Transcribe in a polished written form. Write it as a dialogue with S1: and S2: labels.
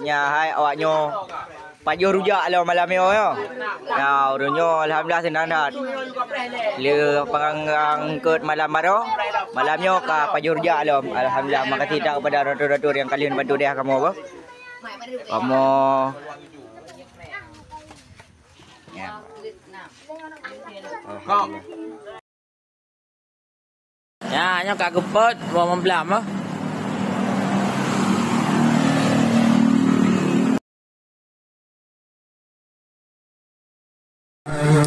S1: Nya hai awaknyo pajuh rujak lo malam ni yo. Ya urunyo alhamdulillah senang dah. Le pengang ke malam maro. Malamnya ka pajuh rujak lo. Alhamdulillah makasih dah kepada ratur-ratur yang kalian bantu dia kamu apa. Kamu ya. Ya, nya ka gepet mau memblam ah.
S2: Ayo